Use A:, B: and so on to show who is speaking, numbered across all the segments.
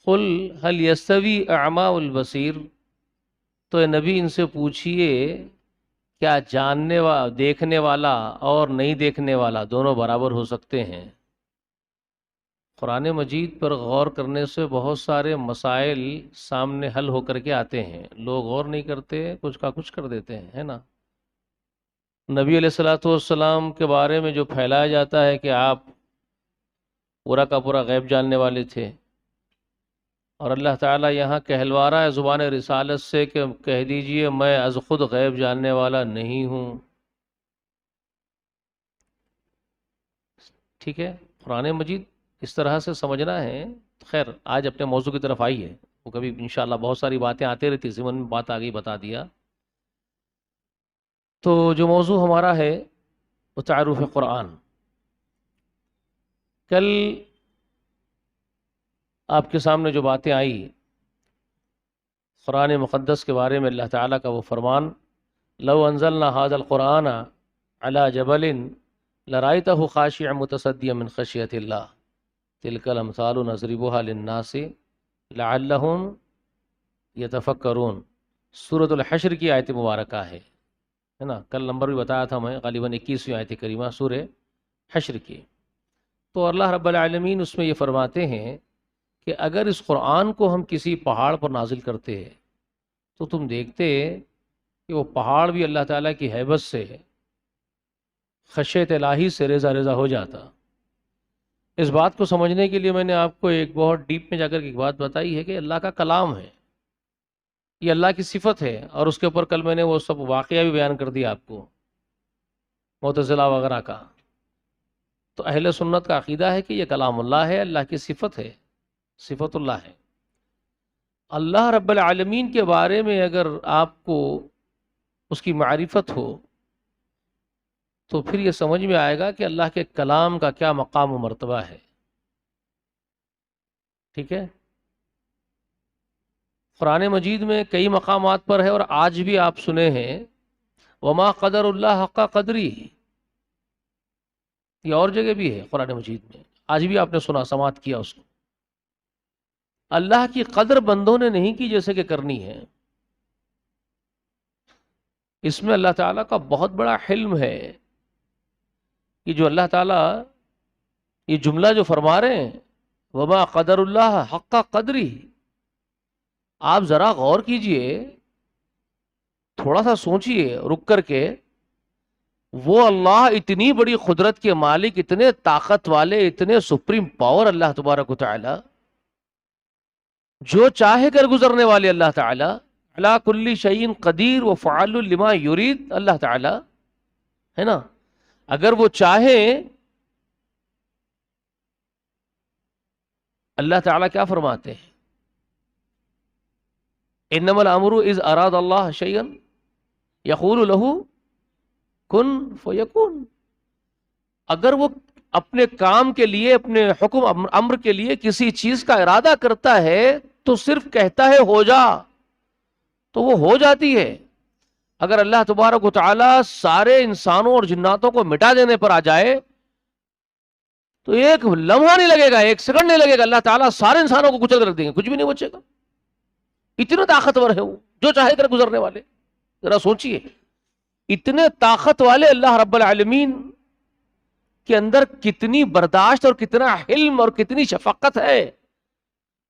A: قل هل یستوی اعمی والبصیر، تو اے نبی ان سے پوچھئے کیا دیکھنے والا اور نہیں دیکھنے والا دونوں برابر ہو سکتے ہیں؟ قرآن مجید پر غور کرنے سے بہت سارے مسائل سامنے حل ہو کر کے آتے ہیں، لوگ غور نہیں کرتے، کچھ کا کچھ کر دیتے ہیں، ہے نا؟ نبی علیہ الصلوۃ والسلام کے بارے میں جو پھیلایا جاتا ہے کہ آپ پورا کا پورا غیب جاننے والے تھے، اور اللہ تعالیٰ یہاں کہلوا رہا ہے زبان رسالت سے کہ کہہ دیجئے میں از خود غیب جاننے والا نہیں ہوں۔ ٹھیک ہے، قرآن مجید اس طرح سے سمجھنا ہے۔ خیر، آج اپنے موضوع کی طرف آئیے، وہ کبھی انشاءاللہ بہت ساری باتیں آتی رہتی، ضمن میں بات آ گئی بتا دیا۔ تو جو موضوع ہمارا ہے وہ تعارف قرآن۔ کل آپ کے سامنے جو باتیں آئی قرآن مقدس کے بارے میں، اللہ تعالیٰ کا وہ فرمان، لو انزلنا هذا القرآن على جبل لرأيته خاشعا متصدعا من خشية الله تلك الامثال نضربها للناس لعلهم يتفکرون۔ سورۃ الحشر کی آیت مبارکہ ہے نا؟ کل نمبر بھی بتایا تھا میں، غالباً 21ویں آیت کریمہ سورہ حشر کی۔ تو اللہ رب العالمین اس میں یہ فرماتے ہیں کہ اگر اس قرآن کو ہم کسی پہاڑ پر نازل کرتے تو تم دیکھتے کہ وہ پہاڑ بھی اللہ تعالیٰ کی ہیبت سے، خشیت الہی سے ریزہ ریزہ ہو جاتا۔ اس بات کو سمجھنے کے لیے میں نے آپ کو ایک بہت ڈیپ میں جا کر ایک بات بتائی ہے کہ اللہ کا کلام ہے، یہ اللہ کی صفت ہے، اور اس کے اوپر کل میں نے وہ سب واقعہ بھی بیان کر دیا آپ کو، معتزلہ وغیرہ کا۔ تو اہل سنت کا عقیدہ ہے کہ یہ کلام اللہ ہے، اللہ کی صفت ہے، صفت اللہ ہے۔ اللہ رب العالمین کے بارے میں اگر آپ کو اس کی معرفت ہو تو پھر یہ سمجھ میں آئے گا کہ اللہ کے کلام کا کیا مقام و مرتبہ ہے۔ ٹھیک ہے، قرآن مجید میں کئی مقامات پر ہے، اور آج بھی آپ سنے ہیں وما قدر اللہ حق قدری، یہ اور جگہ بھی ہے قرآن مجید میں، آج بھی آپ نے سنا، سماعت کیا اس کو۔ اللہ کی قدر بندوں نے نہیں کی جیسے کہ کرنی ہے، اس میں اللہ تعالیٰ کا بہت بڑا حلم ہے کہ جو اللہ تعالیٰ یہ جملہ جو فرما رہے ہیں وما قدر اللہ حق قدری، آپ ذرا غور کیجئے، تھوڑا سا سوچئے رک کر کے، وہ اللہ اتنی بڑی قدرت کے مالک، اتنے طاقت والے، اتنے سپریم پاور اللہ تبارک و تعالی، جو چاہے کر گزرنے والے اللہ تعالی، علی کل شیء قدیر و فعال لما یرید اللہ تعالی، ہے نا؟ اگر وہ چاہیں، اللہ تعالیٰ کیا فرماتے ہیں؟ انما الامر اذ اراد اللہ شیئا یقول له کن فیکون۔ اگر وہ اپنے کام کے لیے، اپنے حکم امر کے لیے کسی چیز کا ارادہ کرتا ہے تو صرف کہتا ہے ہو جا، تو وہ ہو جاتی ہے۔ اگر اللہ تبارک و تعالی سارے انسانوں اور جناتوں کو مٹا دینے پر آ جائے تو ایک لمحہ نہیں لگے گا، ایک سیکنڈ نہیں لگے گا، اللہ تعالیٰ سارے انسانوں کو کچل کر رکھ دیں گے، کچھ بھی نہیں بچے گا۔ اتنے طاقتور ہے وہ، جو چاہے کر گزرنے والے۔ ذرا سوچئے، اتنے طاقت والے اللہ رب العالمین کے اندر کتنی برداشت اور کتنا حلم اور کتنی شفقت ہے،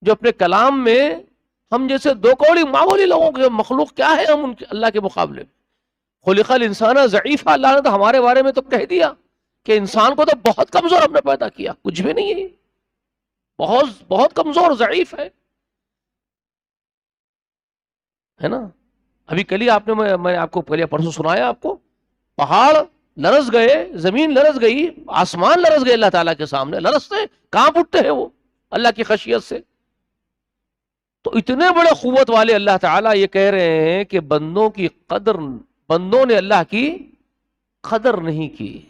A: جو اپنے کلام میں ہم جیسے دو کوڑی معمولی لوگوں کے مخلوق کیا ہے ہم ان کے اللہ کے مقابلے میں۔ خلق الانسان ضعیفا، اللہ نے تو ہمارے بارے میں تو کہہ دیا کہ انسان کو تو بہت کمزور ہم نے پیدا کیا، کچھ بھی نہیں ہے، بہت بہت کمزور ضعیف ہے نا؟ ابھی کل ہی آپ نے میں آپ کو پہلے پرسوں سنایا آپ کو، پہاڑ لرز گئے، زمین لرز گئی، آسمان لرز گئے اللہ تعالیٰ کے سامنے، لرزتے کانپ اٹھتے ہیں وہ اللہ کی خشیت سے۔ تو اتنے بڑے قوت والے اللہ تعالیٰ یہ کہہ رہے ہیں کہ بندوں نے اللہ کی قدر نہیں کی۔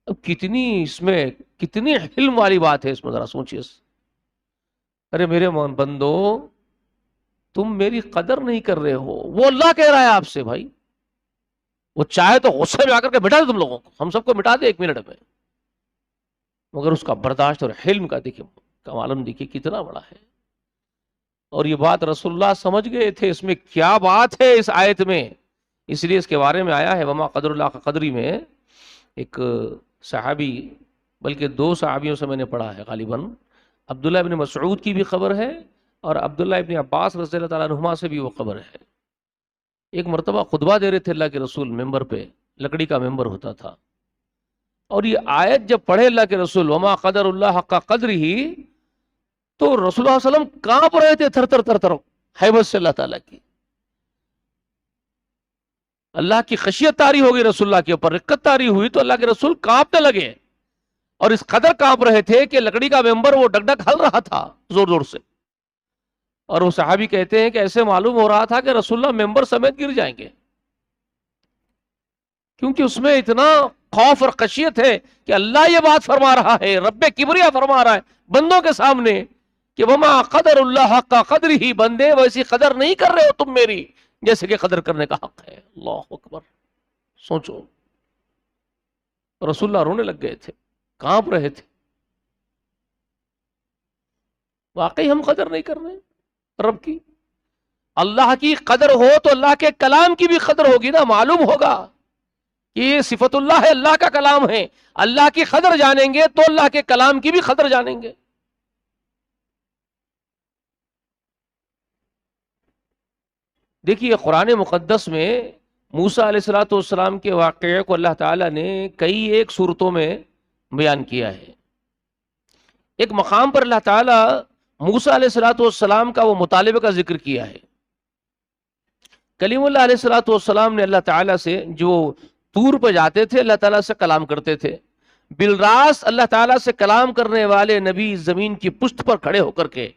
A: اب کتنی اس میں کتنی حلم والی بات ہے، اس میں ذرا سوچیے۔ ارے میرے بندو، تم میری قدر نہیں کر رہے ہو، وہ اللہ کہہ رہا ہے آپ سے۔ بھائی وہ چاہے تو غصے میں آ کر کے مٹا دے تم لوگوں کو، ہم سب کو مٹا دے 1 منٹ میں، مگر اس کا برداشت اور حلم کا دیکھیے، کا معلوم دیکھیے کتنا بڑا ہے۔ اور یہ بات رسول اللہ سمجھ گئے تھے اس میں کیا بات ہے اس آیت میں، اس لیے اس کے بارے میں آیا ہے وما قدر اللہ کا قدری میں ایک صحابی، بلکہ دو صحابیوں سے میں نے پڑھا ہے غالباً، عبداللہ ابن مسعود کی بھی خبر ہے اور عبداللہ ابن عباس رضی اللہ تعالیٰ عنہما سے بھی وہ خبر ہے۔ ایک مرتبہ خطبہ دے رہے تھے اللہ کے رسول ممبر پہ، لکڑی کا ممبر ہوتا تھا، اور یہ آیت جب پڑھے اللہ کے رسول وما قدر اللہ حق قدر ہی، تو رسول اللہ صلی اللہ علیہ وسلم کانپ رہے تھے تھر تھر تھر تھر ہیبت سے اللہ تعالیٰ کی، اللہ کی خشیت طاری ہو گئی رسول اللہ کے اوپر، رقت طاری ہوئی تو اللہ کے رسول کانپنے لگے، اور اس قدر کانپ رہے تھے کہ لکڑی کا ممبر وہ ڈگ ڈگ ہل رہا تھا زور زور سے، اور وہ صحابی کہتے ہیں کہ ایسے معلوم ہو رہا تھا کہ رسول اللہ ممبر سمیت گر جائیں گے، کیونکہ اس میں اتنا خوف اور خشیت ہے کہ اللہ یہ بات فرما رہا ہے، رب کبریا فرما رہا ہے بندوں کے سامنے کہ وما قدر اللہ حق قدر ہی، بندے ویسی قدر نہیں کر رہے ہو تم میری جیسے کہ قدر کرنے کا حق ہے۔ اللہ اکبر، سوچو، رسول اللہ رونے لگ گئے تھے، کانپ رہے تھے، واقعی ہم قدر نہیں کر رہے رب کی۔ اللہ کی قدر ہو تو اللہ کے کلام کی بھی قدر ہوگی نا، معلوم ہوگا کہ یہ صفت اللہ ہے، اللہ کا کلام ہے، اللہ کی قدر جانیں گے تو اللہ کے کلام کی بھی قدر جانیں گے۔ دیکھیے قرآن مقدس میں موسیٰ علیہ السلام کے واقعے کو اللہ تعالیٰ نے کئی ایک صورتوں میں بیان کیا ہے۔ ایک مقام پر اللہ تعالیٰ موسیٰ علیہ السلام کا وہ مطالبے کا ذکر کیا ہے۔ کلیم اللہ علیہ السلام نے اللہ تعالیٰ سے، جو طور پہ جاتے تھے اللہ تعالیٰ سے کلام کرتے تھے، بالراس اللہ تعالیٰ سے کلام کرنے والے نبی زمین کی پشت پر کھڑے ہو کر کے،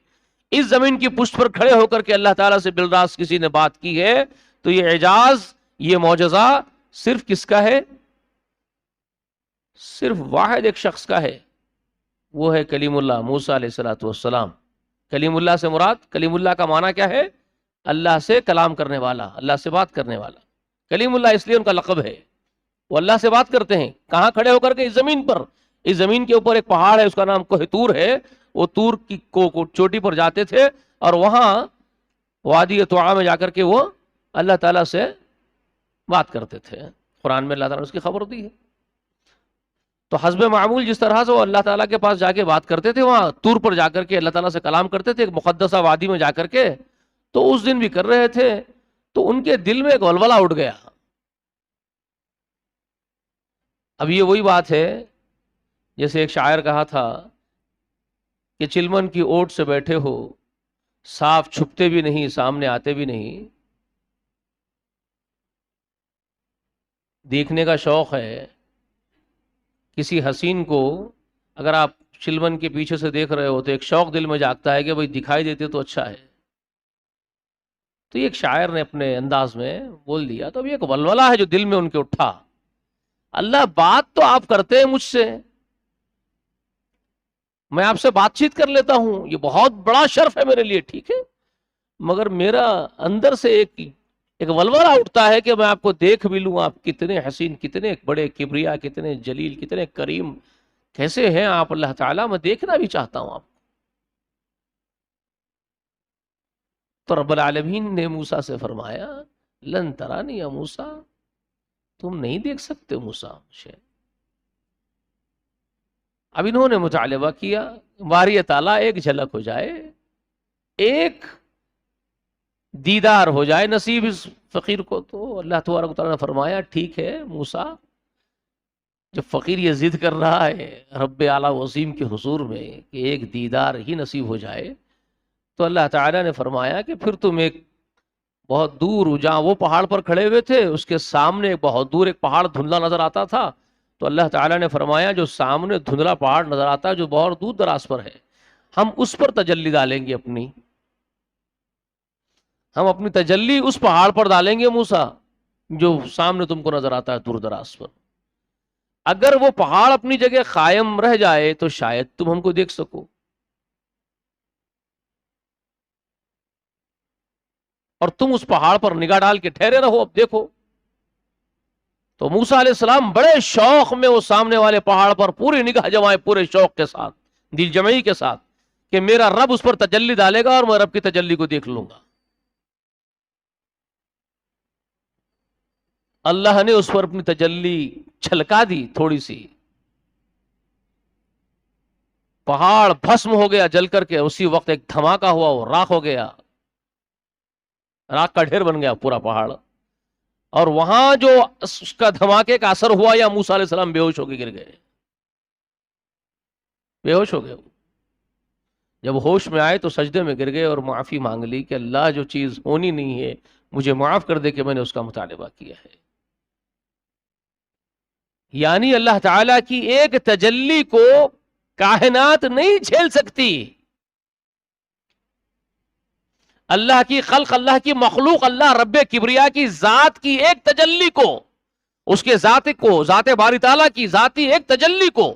A: اس زمین کی پشت پر کھڑے ہو کر کے اللہ تعالیٰ سے بالراس کسی نے بات کی ہے تو یہ اعجاز، یہ معجزہ صرف کس کا ہے؟ صرف واحد ایک شخص کا ہے، وہ ہے کلیم اللہ موسیٰ علیہ السلام۔ کلیم اللہ سے مراد، کلیم اللہ کا معنی کیا ہے؟ اللہ سے کلام کرنے والا، اللہ سے بات کرنے والا۔ کلیم اللہ اس لیے ان کا لقب ہے، وہ اللہ سے بات کرتے ہیں کہاں کھڑے ہو کر کے؟ اس زمین پر۔ اس زمین کے اوپر ایک پہاڑ ہے، اس کا نام کوہ طور ہے، وہ طور کی چوٹی پر جاتے تھے اور وہاں وادی طوعا میں جا کر کے وہ اللہ تعالیٰ سے بات کرتے تھے۔ قرآن میں اللہ تعالیٰ نے اس کی خبر دی ہے۔ تو حسب معمول جس طرح سے وہ اللہ تعالیٰ کے پاس جا کے بات کرتے تھے، وہاں طور پر جا کر کے اللہ تعالیٰ سے کلام کرتے تھے، ایک مقدسہ وادی میں جا کر کے، تو اس دن بھی کر رہے تھے، تو ان کے دل میں ایک ولولہ اٹھ گیا۔ اب یہ وہی بات ہے جیسے ایک شاعر کہا تھا کہ چلمن کی اوٹ سے بیٹھے ہو، صاف چھپتے بھی نہیں، سامنے آتے بھی نہیں، دیکھنے کا شوق ہے کسی حسین کو، اگر آپ چلمن کے پیچھے سے دیکھ رہے ہو تو ایک شوق دل میں جاگتا ہے کہ بھئی دکھائی دیتے تو اچھا ہے۔ تو یہ ایک شاعر نے اپنے انداز میں بول دیا، تو اب یہ ایک ولولہ ہے جو دل میں ان کے اٹھا۔ اللہ بات تو آپ کرتے ہیں مجھ سے، میں آپ سے بات چیت کر لیتا ہوں، یہ بہت بڑا شرف ہے میرے لیے، ٹھیک ہے، مگر میرا اندر سے ایک ولولہ اٹھتا ہے کہ میں آپ کو دیکھ بھی لوں، آپ کتنے حسین، کتنے بڑے کبریا، کتنے جلیل، کتنے کریم، کیسے ہیں آپ اللہ تعالیٰ، میں دیکھنا بھی چاہتا ہوں آپ کو۔ تو رب العالمین نے موسیٰ سے فرمایا لن ترانی یا موسیٰ، تم نہیں دیکھ سکتے موسیٰ مجھے۔ اب انہوں نے مطالبہ کیا، باری تعالیٰ ایک جھلک ہو جائے، ایک دیدار ہو جائے نصیب اس فقیر کو۔ تو اللہ تبارک و تعالیٰ نے فرمایا ٹھیک ہے موسیٰ، جب فقیر یہ ضد کر رہا ہے رب اعلیٰ و عظیم کے حضور میں کہ ایک دیدار ہی نصیب ہو جائے، تو اللہ تعالیٰ نے فرمایا کہ پھر تم ایک بہت دور، جہاں وہ پہاڑ پر کھڑے ہوئے تھے اس کے سامنے بہت دور ایک پہاڑ دھندلا نظر آتا تھا، تو اللہ تعالیٰ نے فرمایا جو سامنے دھندلا پہاڑ نظر آتا ہے جو بہت دور دراز پر ہے، ہم اس پر تجلی ڈالیں گے، ہم اپنی تجلی اس پہاڑ پر ڈالیں گے موسیٰ جو سامنے تم کو نظر آتا ہے دور دراز پر۔ اگر وہ پہاڑ اپنی جگہ قائم رہ جائے تو شاید تم ہم کو دیکھ سکو، اور تم اس پہاڑ پر نگاہ ڈال کے ٹھہرے رہو، اب دیکھو۔ تو موسیٰ علیہ السلام بڑے شوق میں وہ سامنے والے پہاڑ پر پوری نگاہ جمائے، پورے شوق کے ساتھ، دل جمعی کے ساتھ، کہ میرا رب اس پر تجلی ڈالے گا اور میں رب کی تجلی کو دیکھ لوں گا. اللہ نے اس پر اپنی تجلی چھلکا دی تھوڑی سی، پہاڑ بھسم ہو گیا جل کر کے. اسی وقت ایک دھماکہ ہوا، وہ راکھ ہو گیا، راکھ کا ڈھیر بن گیا پورا پہاڑ. اور وہاں جو اس کا دھماکے کا اثر ہوا، یا موسیٰ علیہ السلام بے ہوش ہو کے گر گئے، بے ہوش ہو گئے. جب ہوش میں آئے تو سجدے میں گر گئے اور معافی مانگ لی کہ اللہ جو چیز ہونی نہیں ہے مجھے معاف کر دے کہ میں نے اس کا مطالبہ کیا ہے. یعنی اللہ تعالیٰ کی ایک تجلی کو کائنات نہیں جھیل سکتی. اللہ کی خلق، اللہ کی مخلوق، اللہ رب کبریا کی ذات کی ایک تجلی کو، اس کے ذات کو، ذات باری تعالیٰ کی ذاتی ایک تجلی کو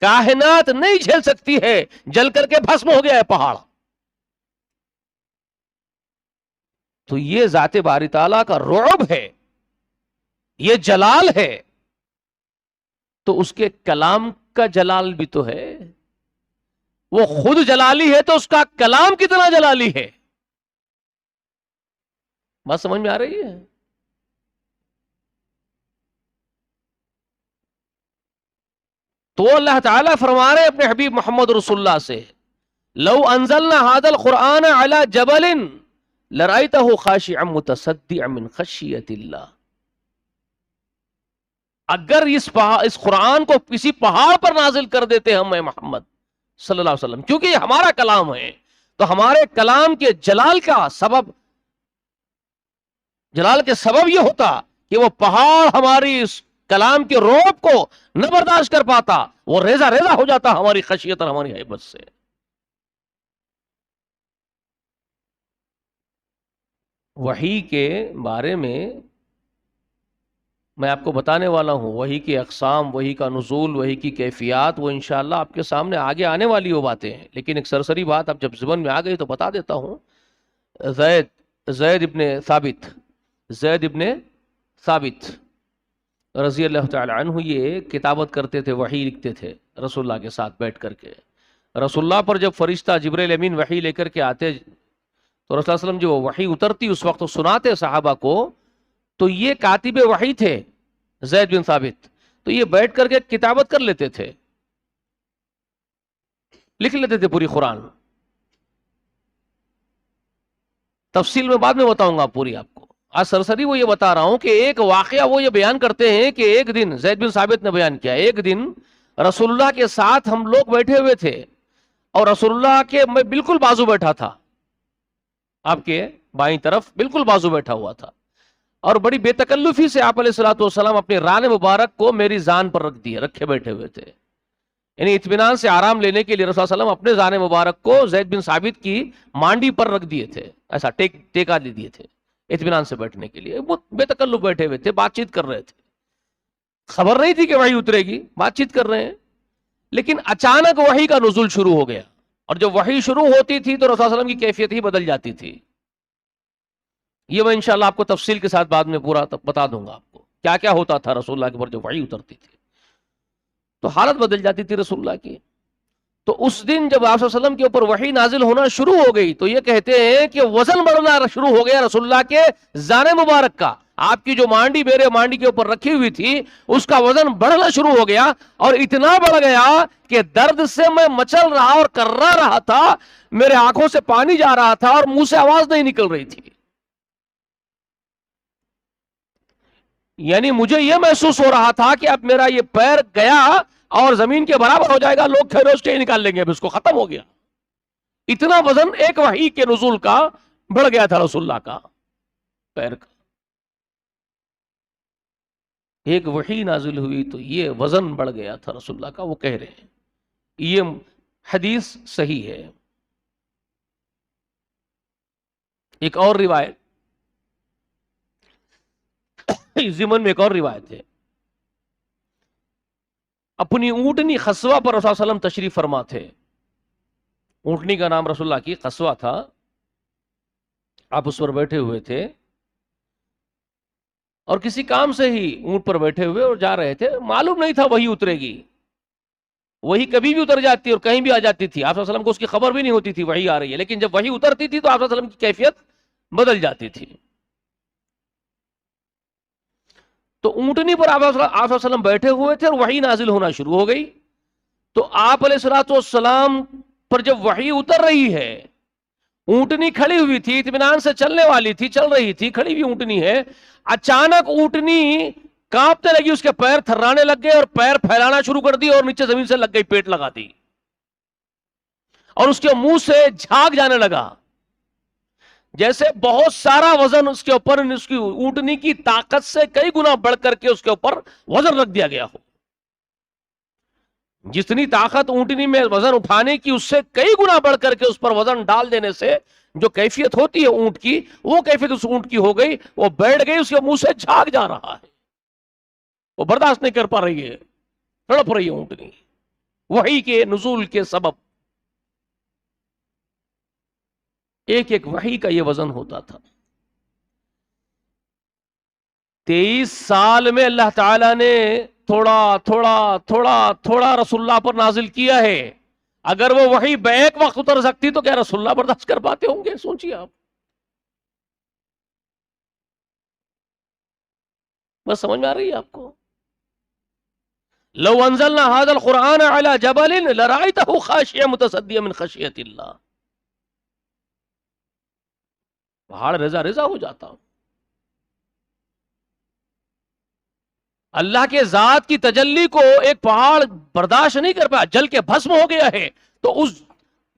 A: کائنات نہیں جھیل سکتی ہے. جل کر کے بھسم ہو گیا ہے پہاڑ. تو یہ ذات باری تعالیٰ کا رعب ہے، یہ جلال ہے. تو اس کے کلام کا جلال بھی تو ہے. وہ خود جلالی ہے تو اس کا کلام کتنا جلالی ہے. بات سمجھ میں آ رہی ہے؟ تو اللہ تعالیٰ فرما رہے اپنے حبیب محمد رسول اللہ سے، لو انزلنا هذا القرآن على جبل لرأيته خاشعا متصدعا من خشیت اللہ. اگر اس قرآن کو کسی پہاڑ پر نازل کر دیتے ہم محمد صلی اللہ علیہ وسلم، کیونکہ یہ ہمارا کلام ہے، تو ہمارے کلام کے جلال کے سبب یہ ہوتا کہ وہ پہاڑ ہماری اس کلام کے رعب کو نہ برداشت کر پاتا، وہ ریزہ ریزہ ہو جاتا ہماری خشیت اور ہماری ہیبت سے. وحی کے بارے میں آپ کو بتانے والا ہوں، وحی کی اقسام، وحی کا نزول، وحی کی کیفیات، وہ انشاءاللہ آپ کے سامنے آگے آنے والی وہ باتیں ہیں. لیکن ایک سرسری بات اب جب زبان میں آ گئی تو بتا دیتا ہوں. زید ابن ثابت رضی اللہ تعالی عنہ یہ کتابت کرتے تھے، وحی لکھتے تھے رسول اللہ کے ساتھ بیٹھ کر کے. رسول اللہ پر جب فرشتہ جبرائیل امین وحی لے کر کے آتے تو رسول اللہ صلی اللہ علیہ وسلم جو وحی اترتی اس وقت سناتے صحابہ کو، تو یہ کاتب وحی تھے زید بن ثابت. تو یہ بیٹھ کر کے کتابت کر لیتے تھے، لکھ لیتے تھے پوری قرآن. تفصیل میں بعد میں بتاؤں گا پوری آپ کو. آج سرسری وہ یہ بتا رہا ہوں کہ ایک واقعہ وہ یہ بیان کرتے ہیں کہ ایک دن زید بن ثابت نے بیان کیا، ایک دن رسول اللہ کے ساتھ ہم لوگ بیٹھے ہوئے تھے اور رسول اللہ کے میں بالکل بازو بیٹھا تھا، آپ کے بائیں طرف بالکل بازو بیٹھا ہوا تھا، اور بڑی بے تکلفی سے آپ علیہ الصلوۃ والسلام اپنی ران مبارک کو میری زان پر رکھے بیٹھے ہوئے تھے. یعنی اطمینان سے آرام لینے کے لیے رسول اللہ علیہ وسلم اپنے زان مبارک کو زید بن ثابت کی مانڈی پر رکھ دیے تھے، ایسا ٹیکا دے دیے تھے اطمینان سے بیٹھنے کے لیے. وہ بے تکلف بیٹھے ہوئے تھے، بات چیت کر رہے تھے، خبر نہیں تھی کہ وحی اترے گی، بات چیت کر رہے ہیں. لیکن اچانک وحی کا نزول شروع ہو گیا، اور جب وحی شروع ہوتی تھی تو رسول اللہ علیہ وسلم کی کیفیت ہی بدل جاتی تھی. یہ میں انشاءاللہ آپ کو تفصیل کے ساتھ بعد میں پورا بتا دوں گا آپ کو کیا کیا ہوتا تھا رسول اللہ کے اوپر جب وحی اترتی تھی، تو حالت بدل جاتی تھی رسول اللہ کی. تو اس دن جب آپ صلی اللہ علیہ وسلم کے اوپر وحی نازل ہونا شروع ہو گئی تو یہ کہتے ہیں کہ وزن بڑھنا شروع ہو گیا رسول اللہ کے زان مبارک کا. آپ کی جو مانڈی میرے مانڈی کے اوپر رکھی ہوئی تھی اس کا وزن بڑھنا شروع ہو گیا، اور اتنا بڑھ گیا کہ درد سے میں مچل رہا اور کرا رہا تھا، میرے آنکھوں سے پانی جا رہا تھا اور منہ سے آواز نہیں نکل رہی تھی. یعنی مجھے یہ محسوس ہو رہا تھا کہ اب میرا یہ پیر گیا اور زمین کے برابر ہو جائے گا، لوگ کھروچ کے نکال لیں گے، اب اس کو ختم ہو گیا. اتنا وزن ایک وحی کے نزول کا بڑھ گیا تھا رسول اللہ کا پیر کا. ایک وحی نازل ہوئی تو یہ وزن بڑھ گیا تھا رسول اللہ کا. وہ کہہ رہے ہیں یہ حدیث صحیح ہے. ایک اور روایت ضمن میں ایک اور روایت ہے، اپنی اونٹنی خصوہ پر رسول اللہ علیہ وسلم تشریف فرما تھے. اونٹنی کا نام رسول اللہ کی خصوہ تھا، آپ اس پر بیٹھے ہوئے تھے اور کسی کام سے ہی اونٹ پر بیٹھے ہوئے اور جا رہے تھے، معلوم نہیں تھا وہی اترے گی. وہی کبھی بھی اتر جاتی اور کہیں بھی آ جاتی تھی، آپ صلی اللہ علیہ وسلم کو اس کی خبر بھی نہیں ہوتی تھی وحی آ رہی ہے، لیکن جب وحی اترتی تھی تو آپ صلی اللہ علیہ وسلم کی کیفیت بدل جاتی تھی. تو اونٹنی پر آپ صلی اللہ علیہ وسلم بیٹھے ہوئے تھے اور وحی نازل ہونا شروع ہو گئی. تو آپ علیہ الصلوۃ والسلام پر جب وحی اتر رہی ہے، اونٹنی کھڑی ہوئی تھی، اطمینان سے چلنے والی تھی، چل رہی تھی، کھڑی ہوئی اونٹنی ہے، اچانک اونٹنی کانپنے لگی، اس کے پیر تھرانے لگ گئے اور پیر پھیلانا شروع کر دی اور نیچے زمین سے لگ گئی، پیٹ لگا دی اور اس کے منہ سے جھاگ جانے لگا، جیسے بہت سارا وزن اس کے اوپر، اس کی اونٹنی کی طاقت سے کئی گنا بڑھ کر کے اس کے اوپر وزن رکھ دیا گیا ہو. جتنی طاقت اونٹنی میں وزن اٹھانے کی، اس سے کئی گنا بڑھ کر کے اس پر وزن ڈال دینے سے جو کیفیت ہوتی ہے اونٹ کی، وہ کیفیت اس اونٹ کی ہو گئی، وہ بیٹھ گئی، اس کے منہ سے جھاگ جا رہا ہے، وہ برداشت نہیں کر پا رہی ہے، تڑپ رہی ہے اونٹنی وحی کے نزول کے سبب. ایک ایک وحی کا یہ وزن ہوتا تھا. 23 سال میں اللہ تعالیٰ نے تھوڑا تھوڑا تھوڑا تھوڑا رسول اللہ پر نازل کیا ہے. اگر وہ وحی بیک وقت اتر سکتی تو کیا رسول اللہ برداشت کر پاتے ہوں گے؟ سوچیے آپ. بس سمجھ میں آ رہی ہے آپ کو؟ لو انزلنا هذا القرآن على جبل لرأيته خاشعا متصدعا من خشية اللہ. پہاڑ رضا رضا ہو جاتا. اللہ کے ذات کی تجلی کو ایک پہاڑ برداشت نہیں کر پایا، جل کے بھسم ہو گیا ہے. تو اس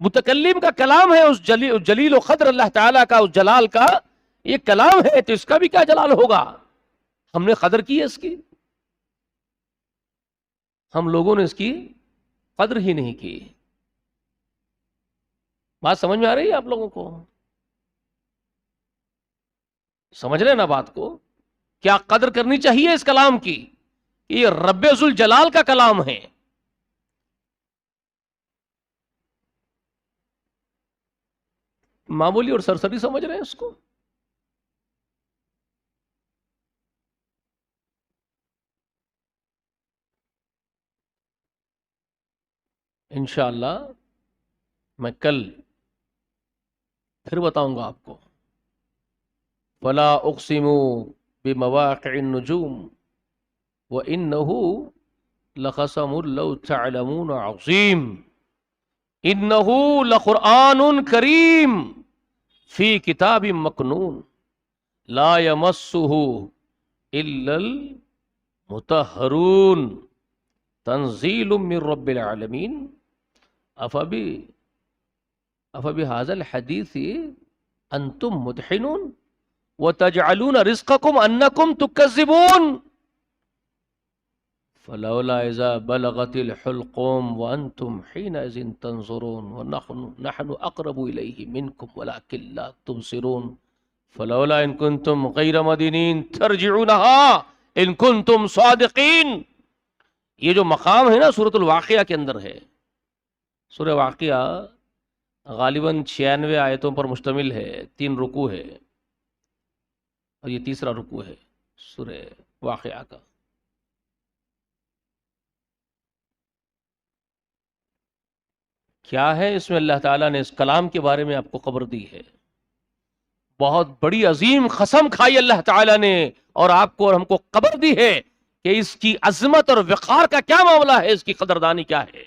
A: متکلم کا کلام ہے، اس جلیل و قدر اللہ تعالیٰ کا، اس جلال کا یہ کلام ہے، تو اس کا بھی کیا جلال ہوگا؟ ہم نے قدر کی ہے اس کی؟ ہم لوگوں نے اس کی قدر ہی نہیں کی. بات سمجھ میں آ رہی ہے آپ لوگوں کو؟ سمجھ رہے نا بات کو؟ کیا قدر کرنی چاہیے اس کلام کی؟ یہ رب ذوالجلال کا کلام ہے. معمولی اور سرسری سمجھ رہے ہیں اس کو؟ انشاءاللہ میں کل پھر بتاؤں گا آپ کو. فلا اقسم بمواقع النجوم وانه لقسم لو تعلمون عظیم انه لقرآن کریم فی کتاب مکنون لا یمسہ الا المطہرون تنزیل من رب العالمین افبهذا الحدیث انتم مدحنون وتجعلون رزقكم انکم تکذبون فلولا اذا بلغت الحلقوم وانتم حينئذ تنظرون ونحن اقرب اليه منكم ولكن لا تبصرون فلولا ان كنتم غير مدينين ترجعونها ان كنتم صادقين. یہ جو مقام ہے نا سورۃ الواقعہ کے اندر ہے. سورہ واقعہ غالباً 96 آیتوں پر مشتمل ہے، 3 رکوع ہے اور یہ تیسرا رکوع ہے سورہ واقعہ کا. کیا ہے اس میں؟ اللہ تعالیٰ نے اس کلام کے بارے میں آپ کو خبر دی ہے. بہت بڑی عظیم قسم کھائی اللہ تعالیٰ نے اور آپ کو اور ہم کو خبر دی ہے کہ اس کی عظمت اور وقار کا کیا معاملہ ہے، اس کی قدردانی کیا ہے،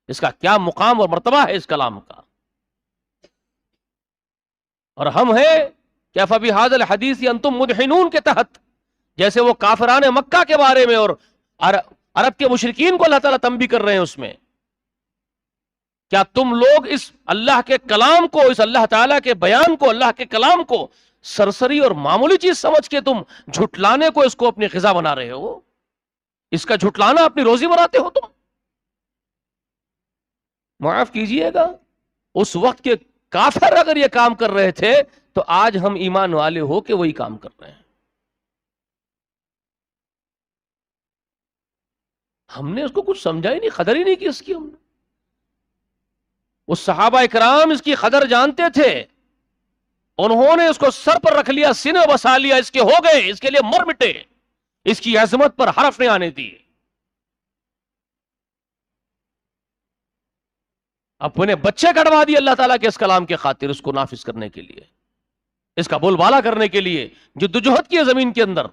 A: اس کا کیا مقام اور مرتبہ ہے اس کلام کا. اور ہم ہیں کہ فبہذا الحدیث انتم مدحنون کے تحت، جیسے وہ کافران مکہ کے بارے میں اور عرب کے مشرکین کو اللہ تعالیٰ تنبیہ کر رہے ہیں اس میں. کیا تم لوگ اس اللہ کے کلام کو، اس اللہ تعالیٰ کے بیان کو، اللہ کے کلام کو سرسری اور معمولی چیز سمجھ کے تم جھٹلانے کو اس کو اپنی غذا بنا رہے ہو؟ اس کا جھٹلانا اپنی روزی بناتے ہو تم؟ معاف کیجئے گا، اس وقت کے کافر اگر یہ کام کر رہے تھے تو آج ہم ایمان والے ہو کے وہی کام کر رہے ہیں. ہم نے اس کو کچھ سمجھا ہی نہیں، قدر ہی نہیں کی اس کی. ہم نے وہ صحابہ اکرام اس کی قدر جانتے تھے، انہوں نے اس کو سر پر رکھ لیا، سینے بسا لیا، اس کے ہو گئے، اس کے لیے مر مٹے، اس کی عظمت پر حرف نہیں آنے دی. اپنے بچے کٹوا دیے اللہ تعالیٰ کے اس کلام کے خاطر، اس کو نافذ کرنے کے لیے، اس کا بول بالا کرنے کے لیے جدوجہد کیے زمین کے اندر،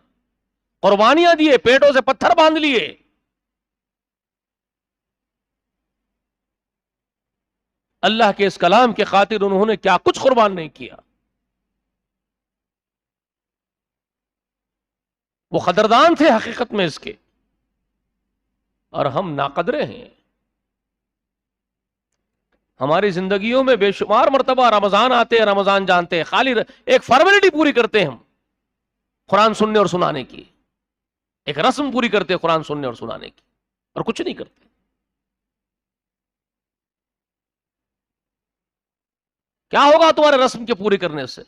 A: قربانیاں دیے، پیٹوں سے پتھر باندھ لیے. اللہ کے اس کلام کے خاطر انہوں نے کیا کچھ قربان نہیں کیا. وہ قدردان تھے حقیقت میں اس کے، اور ہم ناقدرے ہیں. ہماری زندگیوں میں بے شمار مرتبہ رمضان آتے ہیں، رمضان جانتے ہیں، خالی ایک فارمیلٹی پوری کرتے ہیں ہم قرآن سننے اور سنانے کی، ایک رسم پوری کرتے ہیں قرآن سننے اور سنانے کی، اور کچھ نہیں کرتے. کیا ہوگا تمہارے رسم کے پوری کرنے سے؟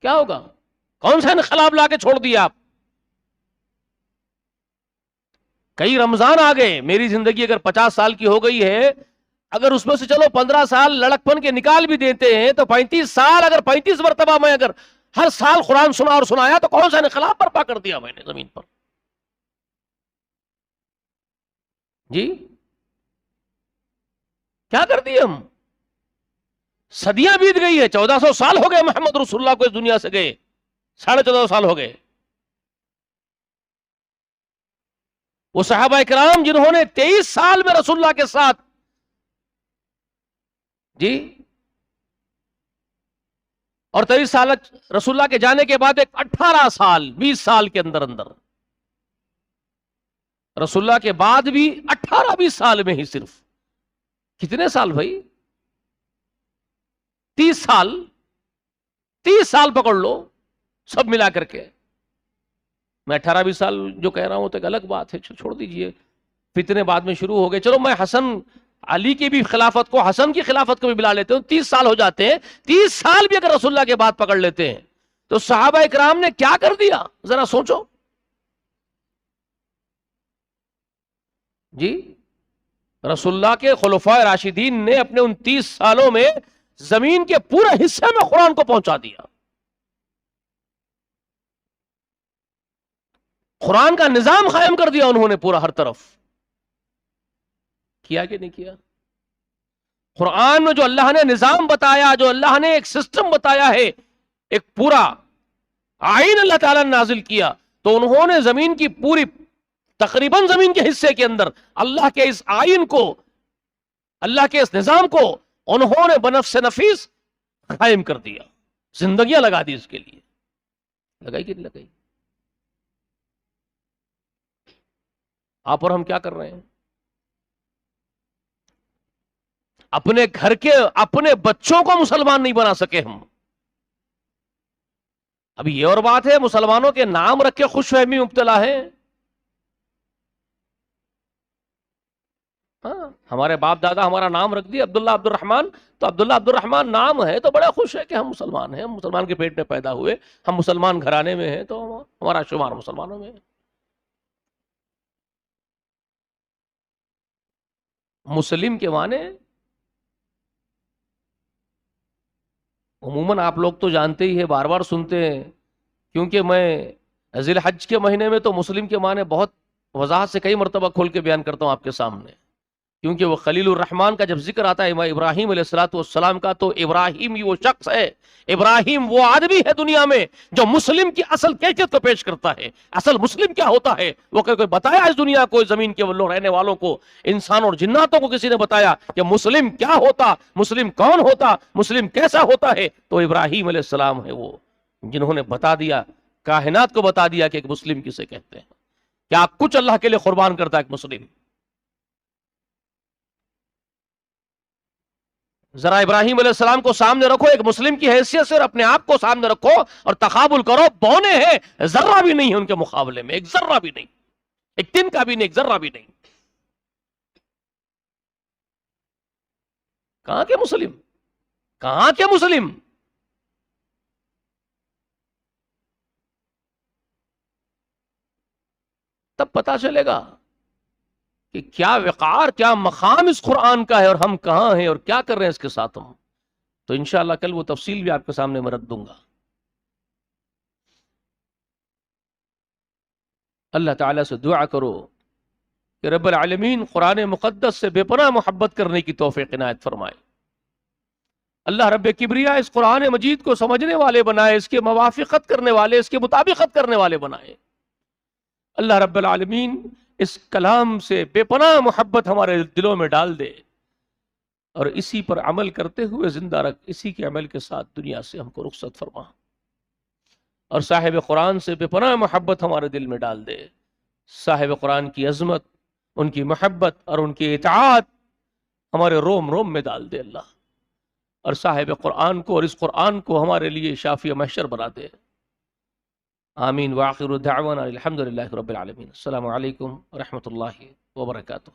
A: کیا ہوگا؟ کون سا انقلاب لا کے چھوڑ دیا آپ؟ کئی رمضان آ گئے. میری زندگی اگر 50 سال کی ہو گئی ہے، اگر اس میں سے چلو 15 سال لڑکپن کے نکال بھی دیتے ہیں تو 35 سال، اگر 35 مرتبہ میں اگر ہر سال قرآن سنا اور سنایا تو کون سا انقلاب برپا کر دیا میں نے زمین پر؟ جی کیا کر دیے ہم؟ صدیاں بیت گئی ہے، 1400 سال ہو گئے محمد رسول اللہ کو اس دنیا سے گئے، 1450 سال ہو گئے. وہ صحابہ کرام جنہوں نے 23 سال میں رسول اللہ کے ساتھ، جی، اور 23 سال رسول اللہ کے جانے کے بعد ایک 18 سال 20 سال کے اندر اندر، رسول اللہ کے بعد بھی 18-20 سال میں ہی صرف کتنے سال بھائی؟ 30 سال، 30 سال پکڑ لو سب ملا کر کے. میں 18-20 سال جو کہہ رہا ہوں تو ایک الگ بات ہے، چھوڑ دیجئے، فتنے بعد میں شروع ہو گئے. چلو میں حسن علی کی بھی خلافت کو، حسن کی خلافت کو بھی ملا لیتے ہوں، 30 سال ہو جاتے ہیں. 30 سال بھی اگر رسول اللہ کے بعد پکڑ لیتے ہیں تو صحابہ اکرام نے کیا کر دیا ذرا سوچو. جی رسول اللہ کے خلفائے راشدین نے اپنے ان 30 سالوں میں زمین کے پورے حصے میں قرآن کو پہنچا دیا. قرآن کا نظام قائم کر دیا انہوں نے پورا ہر طرف. کیا کہ نہیں کیا؟ قرآن میں جو اللہ نے نظام بتایا، جو اللہ نے ایک سسٹم بتایا ہے، ایک پورا آئین اللہ تعالیٰ نے نازل کیا، تو انہوں نے زمین کی پوری، تقریباً زمین کے حصے کے اندر اللہ کے اس آئین کو، اللہ کے اس نظام کو انہوں نے بنفس نفیس قائم کر دیا. زندگیاں لگا دی اس کے لیے. لگائی کہ نہیں لگائی؟ آپ اور ہم کیا کر رہے ہیں؟ اپنے گھر کے اپنے بچوں کو مسلمان نہیں بنا سکے ہم. اب یہ اور بات ہے مسلمانوں کے نام رکھ کے خوش فہمی مبتلا ہے. ہاں ہمارے باپ دادا ہمارا نام رکھ دیا عبداللہ عبد الرحمن، تو عبداللہ عبد الرحمن نام ہے تو بڑا خوش ہے کہ ہم مسلمان ہیں، ہم مسلمان کے پیٹ میں پیدا ہوئے، ہم مسلمان گھرانے میں ہیں تو ہمارا شمار مسلمانوں میں ہے. مسلم کے معنی عموماً آپ لوگ تو جانتے ہی ہیں، بار بار سنتے ہیں، کیونکہ میں ذی الحج کے مہینے میں تو مسلم کے معنی بہت وضاحت سے کئی مرتبہ کھول کے بیان کرتا ہوں آپ کے سامنے، کیونکہ وہ خلیل الرحمن کا جب ذکر آتا ہے ابراہیم علیہ الصلوۃ والسلام کا، تو ابراہیم ہی وہ شخص ہے، ابراہیم وہ آدمی ہے دنیا میں جو مسلم کی اصل کیفیت کو پیش کرتا ہے. اصل مسلم کیا ہوتا ہے وہ کوئی بتایا اس دنیا کو، زمین کے لوگ رہنے والوں کو، انسان اور جناتوں کو کسی نے بتایا کہ مسلم کیا ہوتا، مسلم کون ہوتا، مسلم کیسا ہوتا ہے؟ تو ابراہیم علیہ السلام ہے وہ جنہوں نے بتا دیا، کائنات کو بتا دیا کہ ایک مسلم کسے کہتے ہیں، کیا کچھ اللہ کے لیے قربان کرتا ہے ایک مسلم. ذرا ابراہیم علیہ السلام کو سامنے رکھو ایک مسلم کی حیثیت سے، اور اپنے آپ کو سامنے رکھو اور تقابل کرو. بونے ہیں، ذرہ بھی نہیں ہے ان کے مقابلے میں، ایک ذرہ بھی نہیں، ایک تن کا بھی نہیں، ایک ذرہ بھی نہیں. کہاں کے مسلم؟ کہاں کے مسلم؟ تب پتا چلے گا کہ کیا وقار، کیا مقام اس قرآن کا ہے، اور ہم کہاں ہیں اور کیا کر رہے ہیں اس کے ساتھ ہم. تو انشاءاللہ کل وہ تفصیل بھی آپ کے سامنے میں رکھ دوں گا. اللہ تعالیٰ سے دعا کرو کہ رب العالمین قرآن مقدس سے بے پناہ محبت کرنے کی توفیق عنایت فرمائے۔ اللہ رب کبریا اس قرآن مجید کو سمجھنے والے بنائے، اس کے موافقت کرنے والے، اس کے مطابقت کرنے والے بنائے۔ اللہ رب العالمین اس کلام سے بے پناہ محبت ہمارے دلوں میں ڈال دے، اور اسی پر عمل کرتے ہوئے زندہ رکھ، اسی کے عمل کے ساتھ دنیا سے ہم کو رخصت فرما، اور صاحب قرآن سے بے پناہ محبت ہمارے دل میں ڈال دے۔ صاحب قرآن کی عظمت، ان کی محبت اور ان کی اطاعت ہمارے روم روم میں ڈال دے اللہ، اور صاحب قرآن کو اور اس قرآن کو ہمارے لیے شافی محشر بنا دے۔ آمین۔ وآخر دعوانا الحمدللہ رب العالمین۔ السلام علیکم ورحمۃ اللہ وبرکاتہ۔